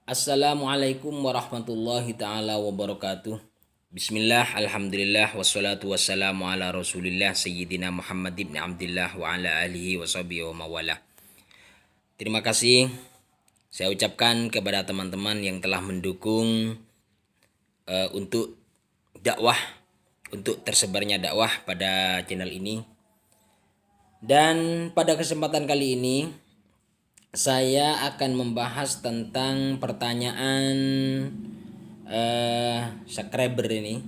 Assalamualaikum warahmatullahi ta'ala wabarakatuh. Bismillah, alhamdulillah, wassalatu wassalamu ala rasulillah Sayyidina Muhammad ibn Abdillah wa ala alihi wa sahbihi wa mawala. Terima kasih saya ucapkan kepada teman-teman yang telah mendukung untuk dakwah, untuk tersebarnya dakwah pada channel ini. Dan pada kesempatan kali ini saya akan membahas tentang pertanyaan subscriber ini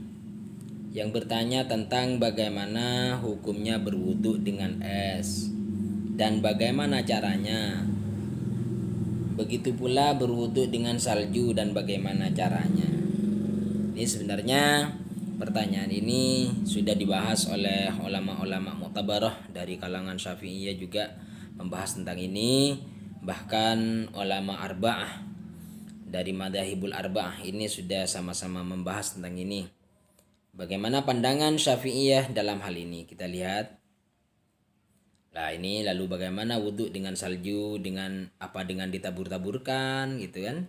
yang bertanya tentang bagaimana hukumnya berwudu dengan es dan bagaimana caranya. Begitu pula berwudu dengan salju dan bagaimana caranya. Ini sebenarnya pertanyaan ini sudah dibahas oleh ulama-ulama mu'tabarah dari kalangan Syafi'iyah juga membahas tentang ini. Bahkan ulama arba'ah dari madzhabul arba'ah ini sudah sama-sama membahas tentang ini. Bagaimana pandangan Syafi'iyah dalam hal ini? Kita lihat. Nah ini lalu bagaimana wudhu dengan salju, dengan ditabur-taburkan gitu kan.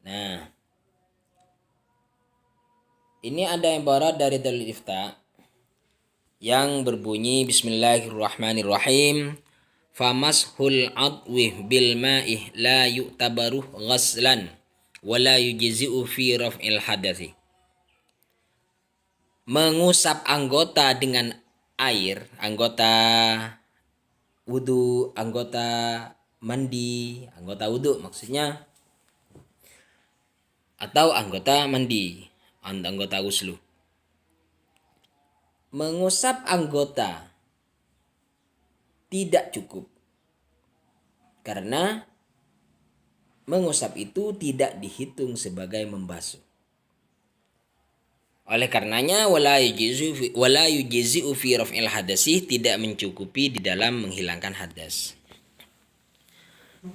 Nah ini ada yang ibarat dari dalil ifta yang berbunyi Bismillahirrahmanirrahim. Famashul adwi bil ma'ih la yu'tabaru ghaslan wa la yujzi'u fi raf'il hadathi. Mengusap anggota dengan air, anggota wudu, anggota mandi, anggota wudu maksudnya, atau anggota mandi, anggota wuslu. Mengusap anggota tidak cukup karena mengusap itu tidak dihitung sebagai membasuh. Oleh karenanya wala yujzi'u fi raf'il hadasi, tidak mencukupi di dalam menghilangkan hadas.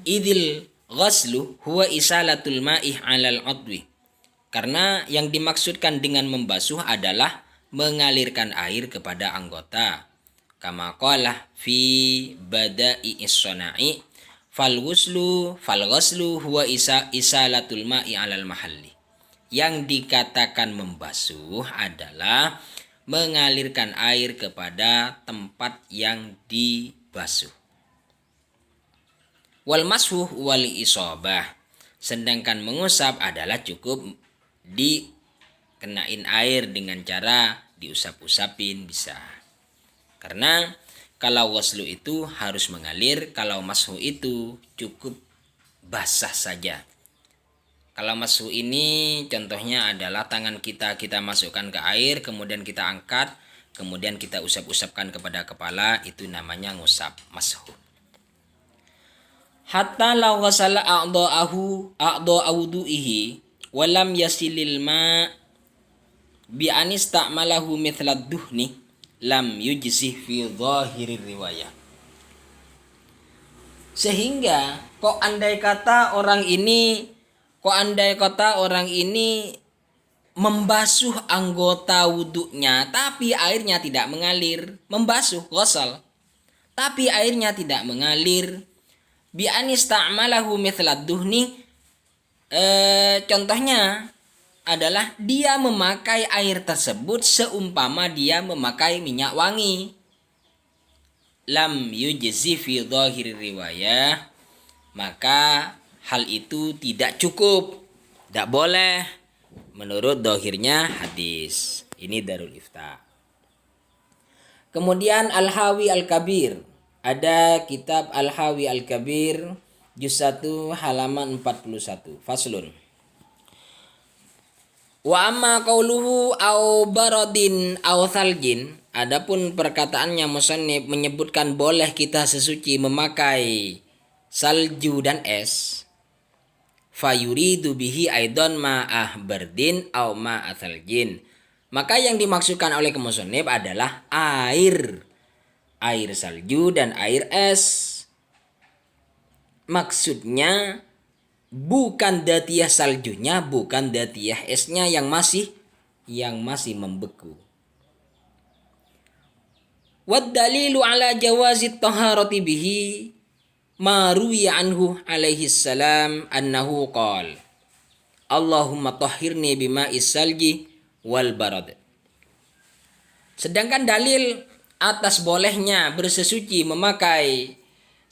Idil ghaslu huwa isalatul ma'ih 'alal 'adwi. Karena yang dimaksudkan dengan membasuh adalah mengalirkan air kepada anggota. Kama qala fi bada'i is-sana'i fal ghuslu huwa isalatul ma'i 'alal mahalli. Yang dikatakan membasuh adalah mengalirkan air kepada tempat yang dibasuh. Wal mashuh wal isabah. Sedangkan mengusap adalah cukup dikenain air dengan cara diusap-usapin bisa. Karena kalau waslu itu harus mengalir, kalau mashu itu cukup basah saja. Kalau mashu ini contohnya adalah tangan kita masukkan ke air, kemudian kita angkat, kemudian kita usap-usapkan kepada kepala, itu namanya ngusap, mashu. Hatta law ghasala a'dha'u wudu'ihi wa lam yasilil ma' bi anista'malahu mithla duhni lam yujzih fi dhahirir riwayah. Sehingga andai kata orang ini membasuh anggota wuduknya tapi airnya tidak mengalir, membasuh ghusl tapi airnya tidak mengalir, bi anista'malahu mithla duhni, contohnya adalah dia memakai air tersebut seumpama dia memakai minyak wangi. Lam yujzi fi dhahir riwayah, maka hal itu tidak cukup, tidak boleh menurut dohirnya hadis. Ini Darul Ifta. Kemudian Al-Hawi Al-Kabir, ada kitab Al-Hawi Al-Kabir juz 1 halaman 41. Faslun. Wa amma qauluhu au baradin au thaljin, adapun perkataannya musannif menyebutkan boleh kita sesuci memakai salju dan es, fayuridu bihi aidan ma'ah bardin au ma'ah thaljin, maka yang dimaksudkan oleh musannif adalah air salju dan air es. Maksudnya bukan datiyah saljunya, bukan datiyah esnya yang masih membeku. Wad dalilu ala jawazit taharati bihi, ma ruwiya anhu alaihi salam annahu qala Allahumma tahhirni bima'is salji wal barad. Sedangkan dalil atas bolehnya bersesuci memakai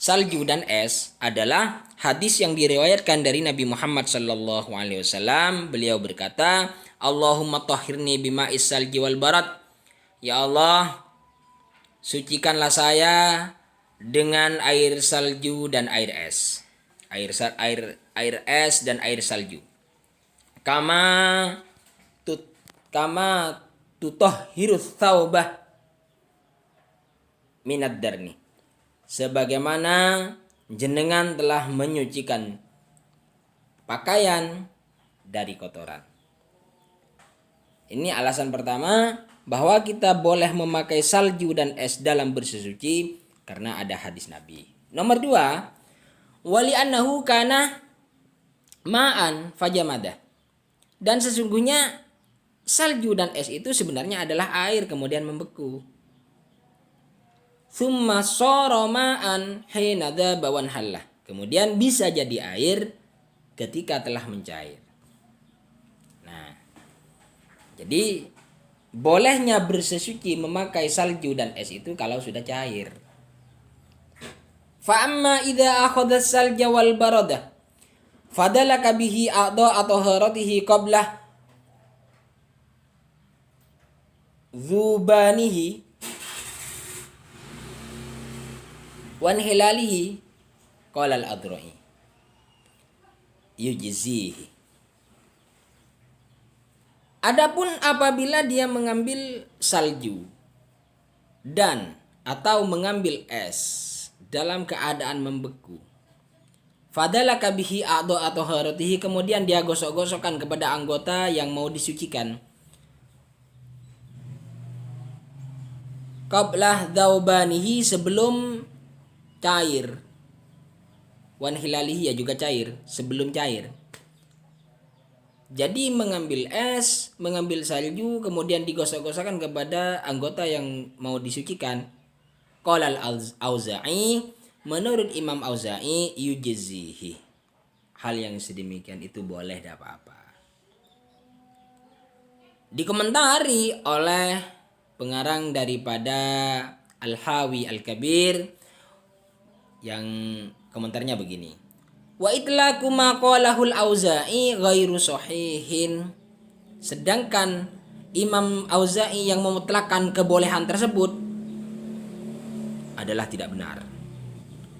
salju dan es adalah hadis yang diriwayatkan dari Nabi Muhammad sallallahu alaihi wasallam. Beliau berkata, Allahumma tahhirni bima'is salji wal barad. Ya Allah, sucikanlah saya dengan air salju dan air es. Air es dan air salju. Kama tutahhirus thawbah minad darni. Sebagaimana jenengan telah menyucikan pakaian dari kotoran. Ini alasan pertama bahwa kita boleh memakai salju dan es dalam bersesuci karena ada hadis Nabi. Nomor 2, wali annahu kana ma'an fajamadah. Dan sesungguhnya salju dan es itu sebenarnya adalah air kemudian membeku. Tsumma shara ma'an hina dzaba wan hallah. Kemudian bisa jadi air ketika telah mencair. Nah, jadi bolehnya bersesuci memakai salju dan es itu kalau sudah cair. Fa amma idza akhadha salja wal barada fadalaka bihi a'dha taharatihi qabla dzubanihi wan hilalihi qala al-Adrai yujzihi. Adapun apabila dia mengambil salju dan atau mengambil es dalam keadaan membeku, fadalaka bihi a'dha atau haratihi, kemudian dia gosok-gosokkan kepada anggota yang mau disucikan, qablah dhaubanihi, sebelum cair, wan hilalihi, ya juga cair, sebelum cair. Jadi mengambil es, mengambil salju, kemudian digosok-gosokkan kepada anggota yang mau disucikan. Qala al-Auza'i, menurut Imam Auza'i, yujzihi. Hal yang sedemikian itu boleh, tidak apa-apa. Dikomentari oleh pengarang daripada Al-Hawi Al-Kabir yang komentarnya begini. Wa itlaqu ma qalahul Auza'i ghairu sahihin. Sedangkan Imam Auza'i yang memutlakkan kebolehan tersebut adalah tidak benar.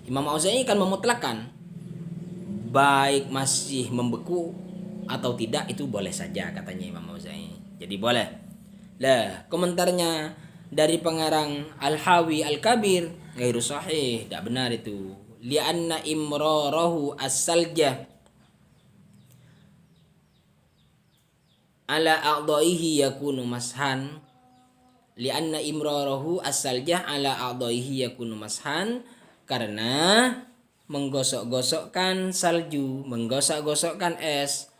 Imam Auza'i kan memutlakkan baik masih membeku atau tidak itu boleh saja, katanya Imam Auza'i. Jadi boleh. Lah, komentarnya dari pengarang Al-Hawi Al-Kabir ghairu sahih, tidak benar itu. Li'anna imrarahu as-salja ala a'dha'ihi yakunu mashan. Li'anna imrarahu as-salja ala a'dha'ihi yakunu mashan, karena menggosok-gosokkan salju, menggosok-gosokkan es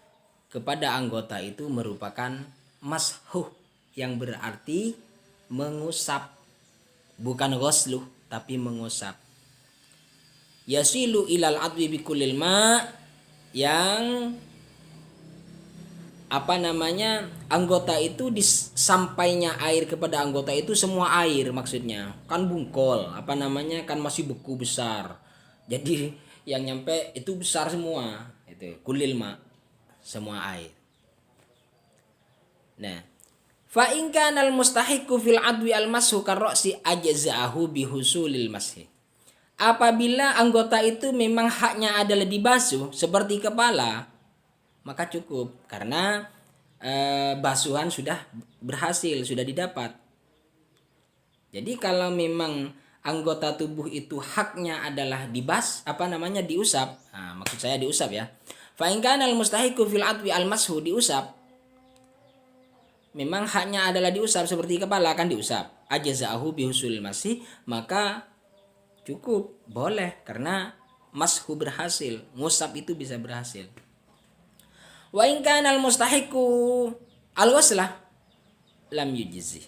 kepada anggota itu merupakan mashuh, yang berarti mengusap, bukan ghusluh tapi mengusap. Yasilu ilal adwi bikulil ma, yang anggota itu disampainya air kepada anggota itu semua air, maksudnya kan bungkol kan masih beku besar, jadi yang nyampe itu besar semua, itu kulil ma, semua air. Nah, fa in kana al mustahiqu fil adwi al mashu karra'si ajza'ahu bihusulil mashi. Apabila anggota itu memang haknya adalah dibasuh seperti kepala, maka cukup karena basuhan sudah berhasil, sudah didapat. Jadi kalau memang anggota tubuh itu haknya adalah diusap. Nah, maksud saya diusap ya. Fa in kana al mustahiqu fil adwi al mashu, diusap. Memang haknya adalah diusap seperti kepala, kan diusap. Ajza'ahu bihusul masih, maka cukup, boleh karena mashu berhasil, ngusap itu bisa berhasil. Wa in kana al mustahiqu al waslah lam yujzi.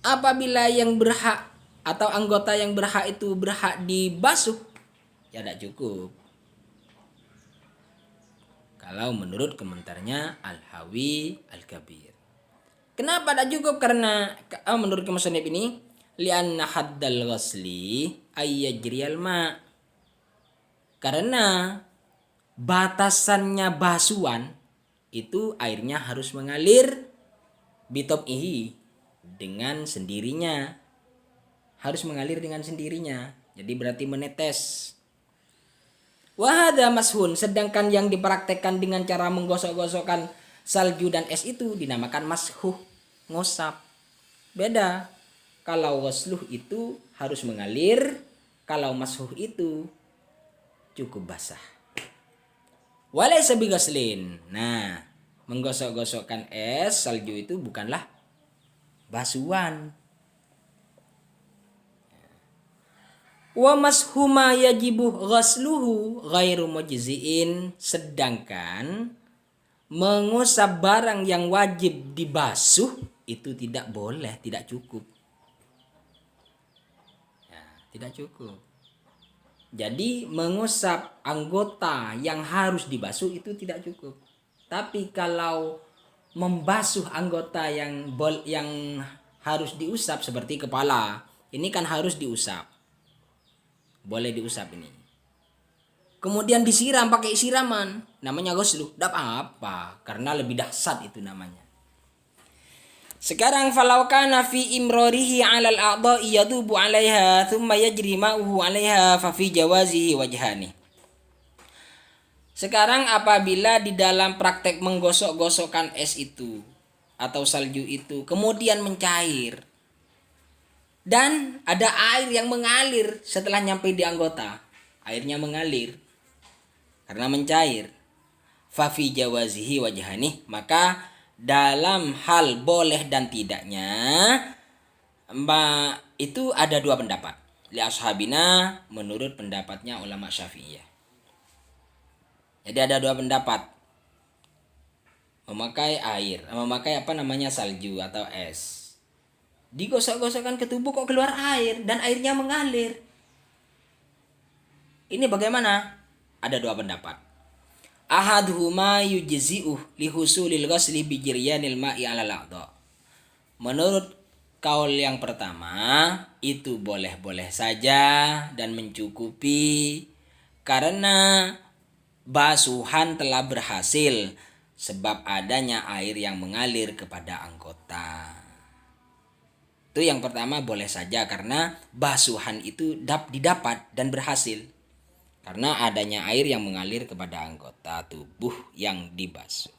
Apabila yang berhak atau anggota yang berhak itu berhak dibasuh, ya tidak cukup. Kalau menurut komentarnya Al-Hawi Al-Kabir. Kenapa tidak cukup? Karena menurut musannif ini li'anna haddal ghasli ayyajriyal ma. Karena batasannya basuhan itu airnya harus mengalir bitob'ihi dengan sendirinya. Harus mengalir dengan sendirinya. Jadi berarti menetes. Wahada mashun, sedangkan yang dipraktekkan dengan cara menggosok-gosokkan salju dan es itu dinamakan mashuh, ngosap. Beda. Kalau ghusluh itu harus mengalir, kalau mashuh itu cukup basah. Walaysa bighaslin. Nah, menggosok-gosokkan es salju itu bukanlah basuhan. Wa mashuma yajibu ghasluhu ghairu mujziin, sedangkan mengusap barang yang wajib dibasuh itu tidak boleh, tidak cukup. Ya, tidak cukup. Jadi mengusap anggota yang harus dibasuh itu tidak cukup. Tapi kalau membasuh anggota yang harus diusap seperti kepala, ini kan harus diusap. Boleh diusap ini. Kemudian disiram pakai siraman, namanya ghusluh. Tidak apa, karena lebih dahsyat itu namanya. Sekarang falau kana fi imrorihi 'alal a'dha'i yadubu 'alaiha thumma yajri ma'uhu 'alaiha fa fi jawazihi wajhani. Sekarang apabila di dalam praktek menggosok-gosokkan es itu atau salju itu kemudian mencair dan ada air yang mengalir setelah nyampe di anggota, airnya mengalir karena mencair, fa fi jawazihi wajhani, maka dalam hal boleh dan tidaknya itu ada dua pendapat. Li ashabina, menurut pendapatnya ulama Syafi'iyah. Jadi ada dua pendapat. Memakai salju atau es. Digosok-gosokkan ke tubuh kok keluar air dan airnya mengalir. Ini bagaimana? Ada dua pendapat. Ahaduhuma yujzi'uh li husulil ghasli bi jiryanil ma'i 'alal a'dha. Menurut kaul yang pertama, itu boleh-boleh saja dan mencukupi karena basuhan telah berhasil sebab adanya air yang mengalir kepada anggota. Itu yang pertama, boleh saja karena basuhan itu didapat dan berhasil karena adanya air yang mengalir kepada anggota tubuh yang dibasuh.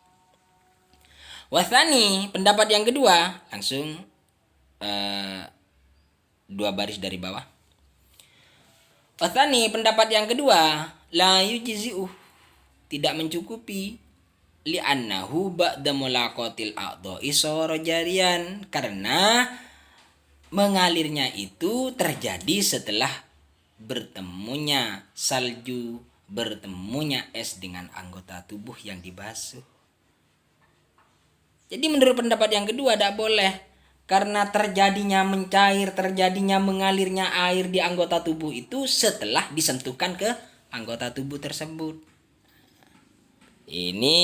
Wathani, pendapat yang kedua, langsung dua baris dari bawah. Wathani, pendapat yang kedua, la yujzi'uh, tidak mencukupi, li'annahu ba'da mulaqatil a'dha'i sara jariyan, karena mengalirnya itu terjadi setelah bertemunya salju, bertemunya es dengan anggota tubuh yang dibasuh. Jadi menurut pendapat yang kedua tidak boleh karena terjadinya mencair, terjadinya mengalirnya air di anggota tubuh itu setelah disentuhkan ke anggota tubuh tersebut. Ini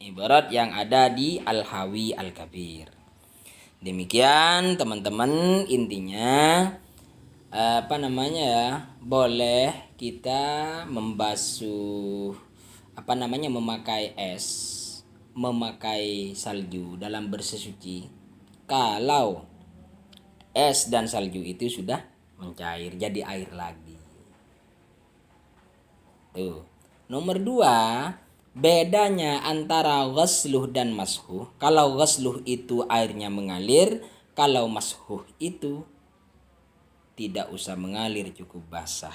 ibarat yang ada di Al-Hawi Al-Kabir. Demikian teman-teman, intinya boleh kita membasuh memakai es, memakai salju dalam bersesuci kalau es dan salju itu sudah mencair jadi air lagi. Tuh. Nomor 2, bedanya antara ghasluh dan mashuh. Kalau ghasluh itu airnya mengalir, kalau mashuh itu tidak usah mengalir, cukup basah.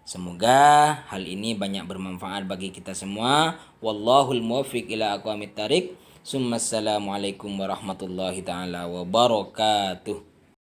Semoga hal ini banyak bermanfaat bagi kita semua. Wallahul muwaffiq ila aqwamit thariq. Assalamualaikum warahmatullahi taala wabarakatuh.